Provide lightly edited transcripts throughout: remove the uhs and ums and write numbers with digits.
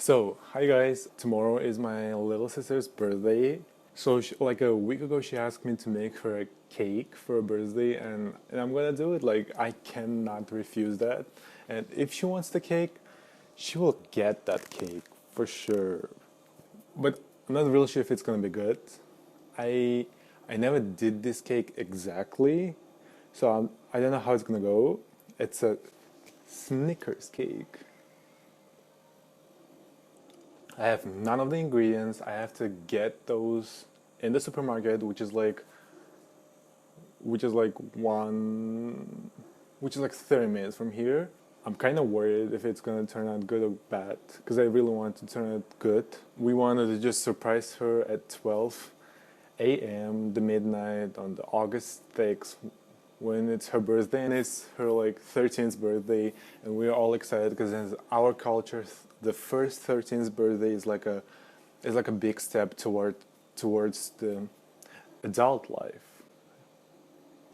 So, hi guys, tomorrow is my little sister's birthday. So, like a week ago, she asked me to make her a cake for her birthday, and I'm gonna do it. Like, I cannot refuse that. And if she wants the cake, she will get that cake for sure. But I'm not really sure if it's gonna be good. I I never did this cake exactly, so I don't know how it's gonna go. It's a Snickers cake. I have none of the ingredients. I have to get those in the supermarket, which is like one which is like 30 minutes from here. I'm kind of worried if it's gonna turn out good or bad because I really want to turn it good. We wanted to just surprise her at 12 a.m. the midnight on the August 6th when it's her birthday and it's her like 13th birthday, and we're all excited because in our culture the first 13th birthday is like a big step towards the adult life.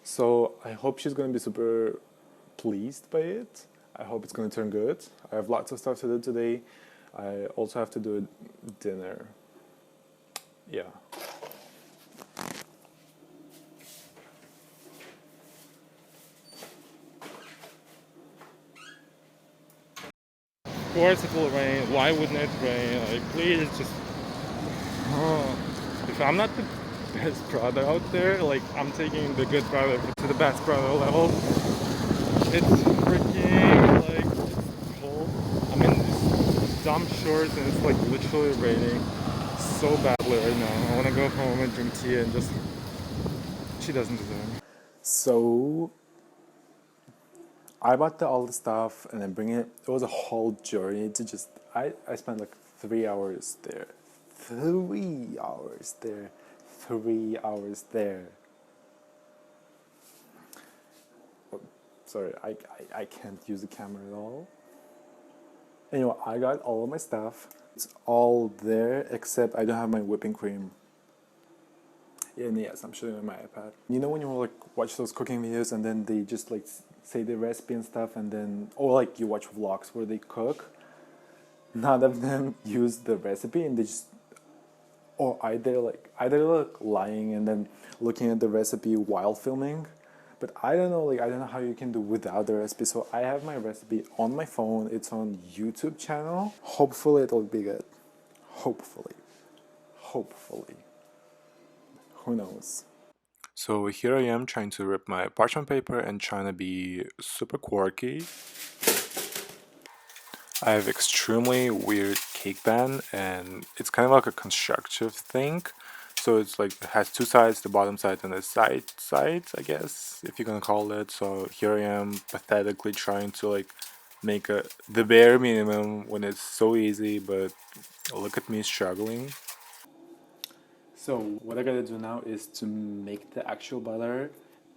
So I hope she's gonna be super pleased by it. I hope it's gonna turn good. I have lots of stuff to do today. I also have to do a dinner. Yeah. Of course it will rain. Why wouldn't it rain? Like, please just. If I'm not the best brother out there, like, I'm taking the good brother to the best brother level. It's freaking, like, it's cold. I'm in these dumb shorts and it's, like, literally raining so badly right now. I want to go home and drink tea and just. She doesn't deserve me. So I bought all the stuff and then bring it. It was a whole journey to just. I spent like 3 hours there. 3 hours there. 3 hours there. Oh, sorry, I can't use the camera at all. Anyway, I got all of my stuff. It's all there except I don't have my whipping cream. Yeah, and yes, I'm showing you on my iPad. You know when you like watch those cooking videos and then they just like say the recipe and stuff, and then or like you watch vlogs where they cook. None of them use the recipe, and they just or either like lying and then looking at the recipe while filming. But I don't know how you can do without the recipe. So I have my recipe on my phone. It's on YouTube channel. Hopefully it'll be good. Hopefully. Hopefully. Who knows? So here I am trying to rip my parchment paper and trying to be super quirky. I have extremely weird cake pan, and it's kind of like a constructive thing. So it's like it has two sides, the bottom side and the sides, I guess, if you're gonna call it. So here I am pathetically trying to like make the bare minimum when it's so easy, but look at me struggling. So what I gotta do now is to make the actual butter,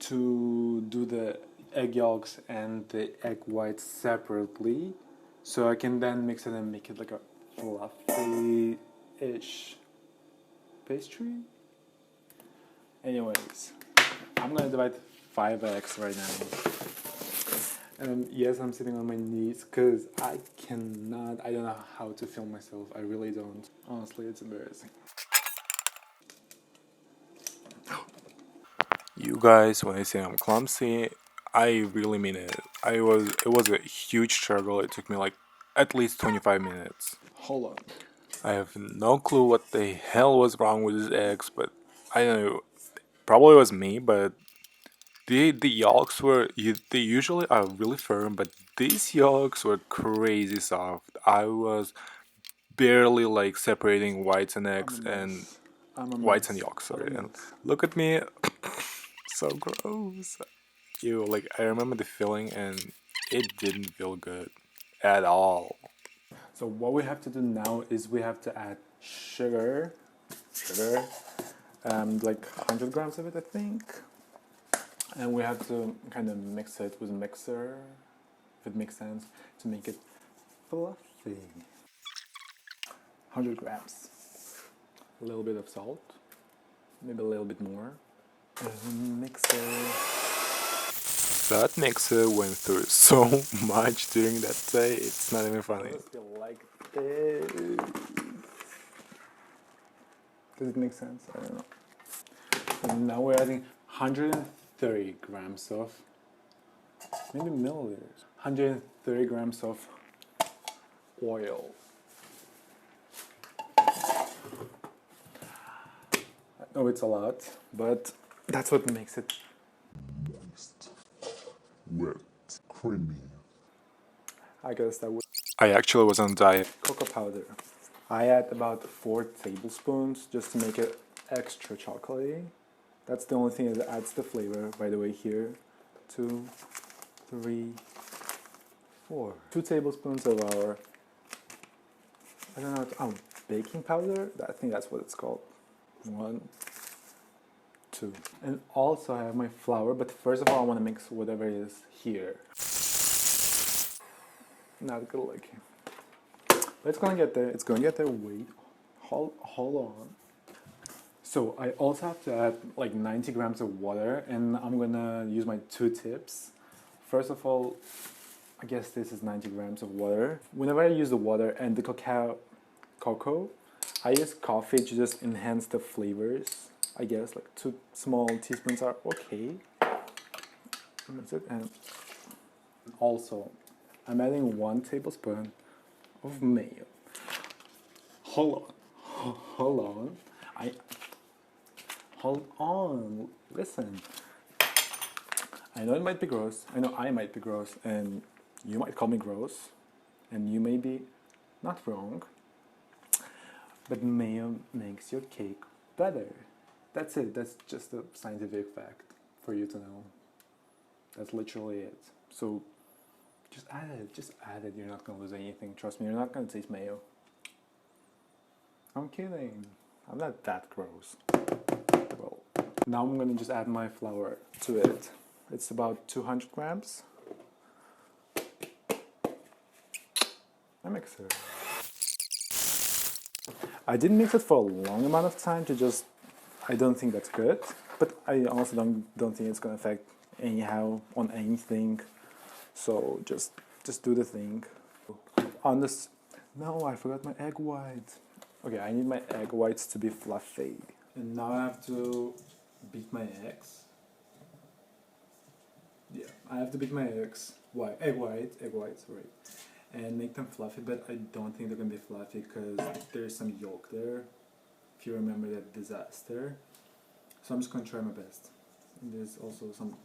to do the egg yolks and the egg whites separately, so I can then mix it and make it like a fluffy-ish pastry. Anyways, I'm gonna divide 5 eggs right now. And yes, I'm sitting on my knees because I don't know how to film myself. I really don't. Honestly, it's embarrassing. You guys, when I say I'm clumsy, I really mean it. It was a huge struggle. It took me like at least 25 minutes. Hold on. I have no clue what the hell was wrong with his eggs, but I don't know. Probably was me, but the yolks they usually are really firm, but these yolks were crazy soft. I was barely like separating whites and eggs and I'm a whites and mess. yolks. I'm Sorry, a and mess. look at me, so gross. Ew, like I remember the feeling and it didn't feel good at all. So what we have to do now is we have to add sugar, like 100 grams of it, I think. And we have to kind of mix it with a mixer, if it makes sense, to make it fluffy. 100 grams. A little bit of salt, maybe a little bit more. Mixer. That mixer went through so much during that day, it's not even funny. I feel like is. Does it make sense? I don't know. And now we're adding 130 grams of, maybe milliliters, 130 grams of oil. I know it's a lot, but that's what makes it Moist, wet, creamy. I guess that would. I actually was on a diet. Cocoa powder. I add about 4 tablespoons just to make it extra chocolatey. That's the only thing that adds the flavor, by the way, here. 2, 3, 4. 2 tablespoons of our, I don't know, baking powder? I think that's what it's called. 1, 2. And also I have my flour, but first of all I want to mix whatever is here. Not good looking. But it's gonna get there. It's gonna get there. Wait. Hold on. So I also have to add like 90 grams of water, and I'm gonna use my 2 tips. First of all, I guess this is 90 grams of water. Whenever I use the water and the cocoa, I use coffee to just enhance the flavors. I guess like 2 small teaspoons are okay. That's it. And also, I'm adding 1 tablespoon of mayo. Hold on. Hold on. Listen. I know it might be gross. I know I might be gross, and you might call me gross, and you may be not wrong. But mayo makes your cake better. That's it. That's just a scientific fact for you to know. That's literally it. So just add it. Just add it. You're not gonna lose anything. Trust me. You're not gonna taste mayo. I'm kidding. I'm not that gross. Well, now I'm gonna just add my flour to it. It's about 200 grams. I mix it. I didn't mix it for a long amount of time to just. I don't think that's good, but I also don't think it's gonna affect anyhow on anything. So just do the thing. On this. No, I forgot my egg white. Okay, I need my egg whites to be fluffy. And now I have to beat my eggs. Yeah, I have to beat my eggs. Egg whites, right. And make them fluffy, but I don't think they're gonna be fluffy because there's some yolk there. If you remember that disaster. So I'm just gonna try my best. And there's also some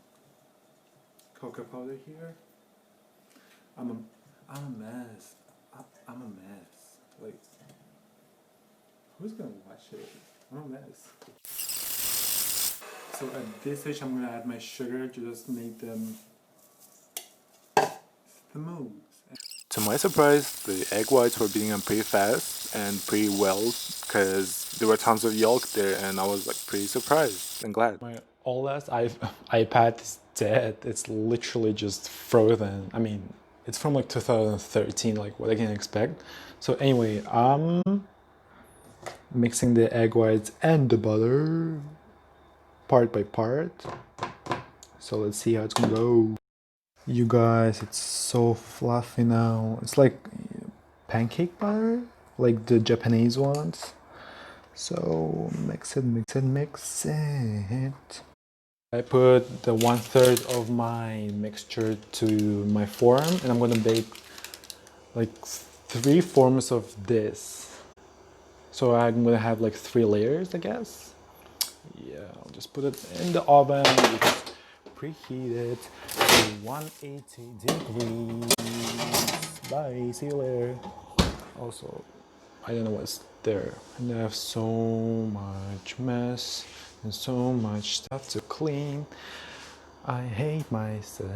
cocoa powder here. I'm a mess. I'm a mess. Like, who's gonna watch it? I'm a mess. So at this stage, I'm gonna add my sugar to just make them smooth. To my surprise, the egg whites were beating them pretty fast and pretty well because there were tons of yolk there, and I was like pretty surprised and glad. My oldest iPad is dead. It's literally just frozen. I mean, it's from like 2013, like what I can expect. So anyway, I'm mixing the egg whites and the butter part by part. So let's see how it's gonna go. You guys, it's so fluffy now. It's like pancake butter, like the Japanese ones. So mix it. I put the 1/3 of my mixture to my form, and I'm gonna bake like 3 forms of this. So I'm gonna have like 3 layers, I guess. Yeah, I'll just put it in the oven. You just preheat it to 180 degrees. Bye, see you later. Also, I don't know what's there. And I have so much mess and so much stuff to clean. I hate myself.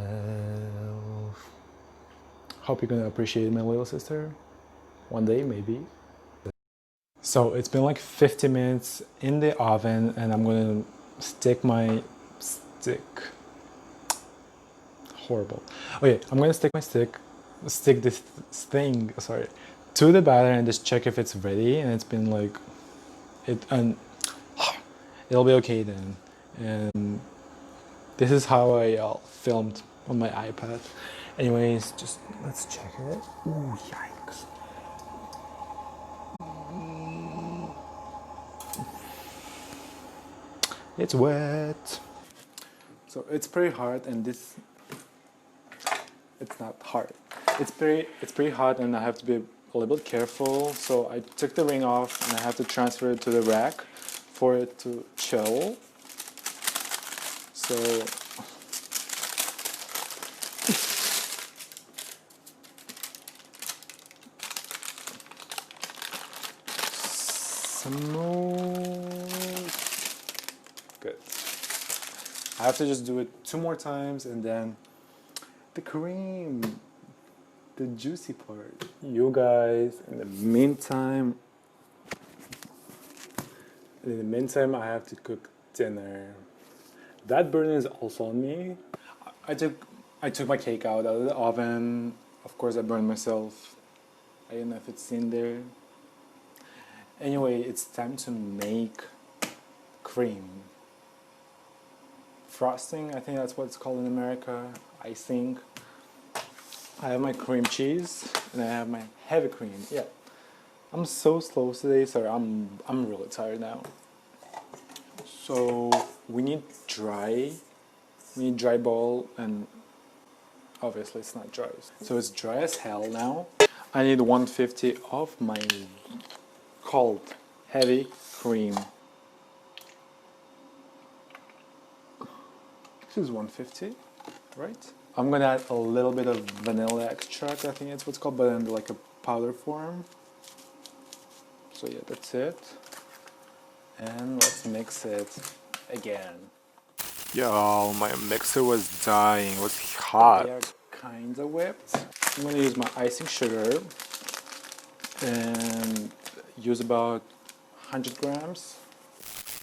Hope you're gonna appreciate my little sister. One day, maybe. So it's been like 50 minutes in the oven, and I'm gonna stick my stick. Horrible. Okay, I'm gonna stick this thing, sorry, to the batter and just check if it's ready. And it's been like, it'll be okay then. And this is how I filmed on my iPad. Anyways, just let's check it. Ooh, yikes. It's wet. So it's pretty hard, and this, it's not hard. It's pretty hot, and I have to be a little bit careful. So I took the ring off, and I have to transfer it to the rack for it to chill. So smooth. Good. I have to just do it 2 more times, and then the cream, the juicy part. You guys, in the meantime, I have to cook dinner. That burden is also on me. I took my cake out of the oven. Of course, I burned myself. I don't know if it's in there. Anyway, it's time to make cream. Frosting, I think that's what it's called in America. Icing. I have my cream cheese and I have my heavy cream. Yeah. I'm so slow today, sorry, I'm really tired now. So we need dry bowl, and obviously it's not dry. So it's dry as hell now. I need 150 of my cold heavy cream. This is 150, right? I'm gonna add a little bit of vanilla extract, I think that's what's called, but in like a powder form. So yeah, that's it. And let's mix it again. Yo, my mixer was dying. It was hot. They are kinda whipped. I'm gonna use my icing sugar and use about 100 grams.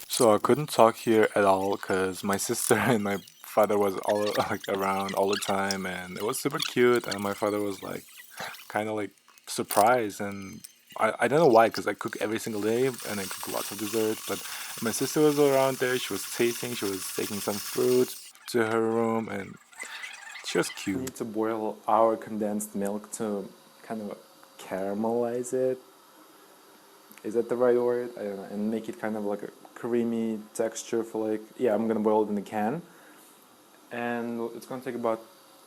So I couldn't talk here at all because my sister and my father was all like around all the time, and it was super cute. And my father was like kind of like surprised, and I don't know why, because I cook every single day and I cook lots of desserts. But my sister was around there. She was tasting. She was taking some fruit to her room, and she was We cute. need to boil our condensed milk to kind of caramelize it. Is that the right word? I don't know. And make it kind of like a creamy texture for like, yeah, I'm gonna boil it in the can. And it's gonna take about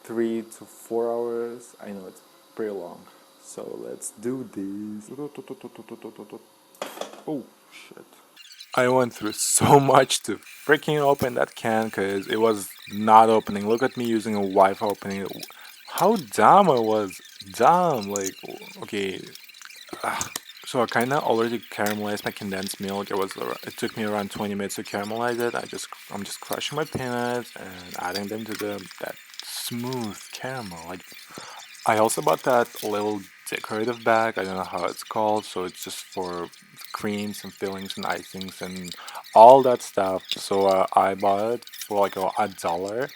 3 to 4 hours. I know it's pretty long. So let's do this. Oh, shit. I went through so much to freaking open that can because it was not opening. Look at me using a Wi-Fi opening. How dumb I was. Dumb. Like, okay. So I kind of already caramelized my condensed milk. It took me around 20 minutes to caramelize it. I'm just crushing my peanuts and adding them to that smooth caramel. I also bought that little decorative bag. I don't know how it's called. So it's just for creams and fillings and icings and all that stuff. So I bought it for like a dollar,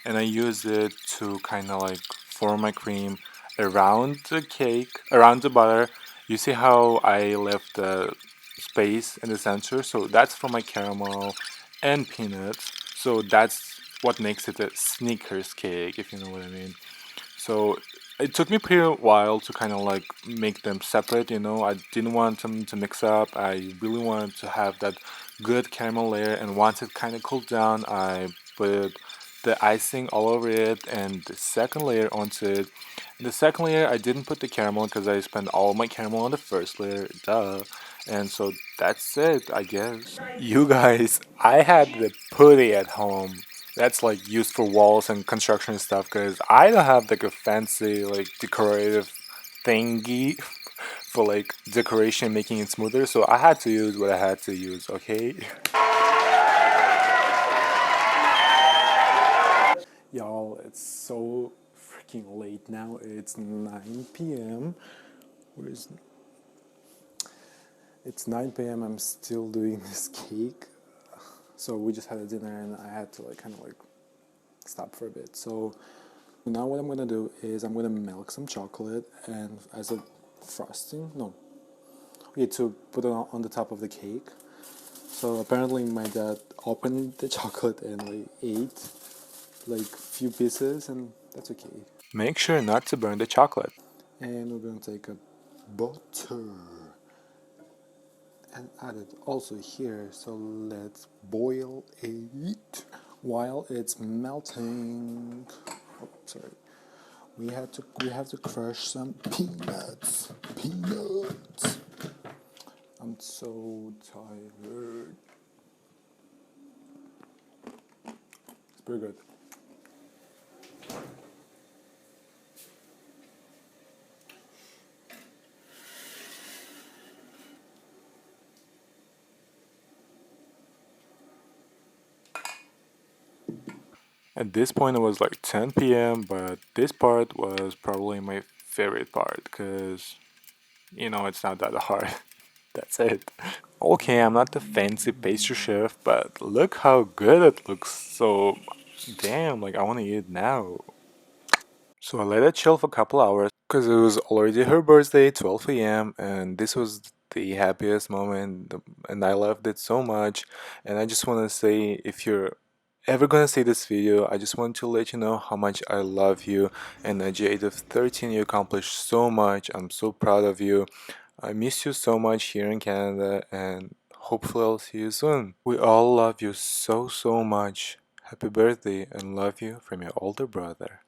and I use it to kind of like form my cream around the cake, around the butter. You see how I left the space in the center? So that's for my caramel and peanuts. So that's what makes it a Snickers cake, if you know what I mean. So it took me a pretty while to kind of like make them separate, you know. I didn't want them to mix up. I really wanted to have that good caramel layer, and once it kind of cooled down, I put the icing all over it and the second layer onto it. And the second layer, I didn't put the caramel because I spent all my caramel on the first layer, duh. And so that's it, I guess. You guys, I had the putty at home. That's like used for walls and construction stuff because I don't have like a fancy like decorative thingy for like decoration making it smoother, so I had to use what I had to use, okay? Y'all, it's so freaking late now. It's 9 p.m. Where's It's 9 p.m. I'm still doing this cake. So we just had a dinner and I had to like kind of like stop for a bit. So now what I'm gonna do is I'm gonna melt some chocolate and as a frosting, no, okay, to put it on the top of the cake. So apparently my dad opened the chocolate and like ate like few pieces, and that's okay. Make sure not to burn the chocolate. And we're gonna take a butter and add it also here. So let's boil it while it's melting. Oh, sorry. We have to crush some peanuts. Peanuts. I'm so tired. It's pretty good. At this point, it was like 10 p.m., but this part was probably my favorite part because, it's not that hard. That's it. Okay, I'm not the fancy pastry chef, but look how good it looks. So, damn, like I want to eat it now. So I let it chill for a couple hours because it was already her birthday, 12 a.m., and this was the happiest moment, and I loved it so much. And I just want to say, if you're ever gonna see this video, I just want to let you know how much I love you. And at the age of 13, you accomplished so much. I'm so proud of you. I miss you so much here in Canada, and hopefully I'll see you soon. We all love you so, so much. Happy birthday and love you from your older brother.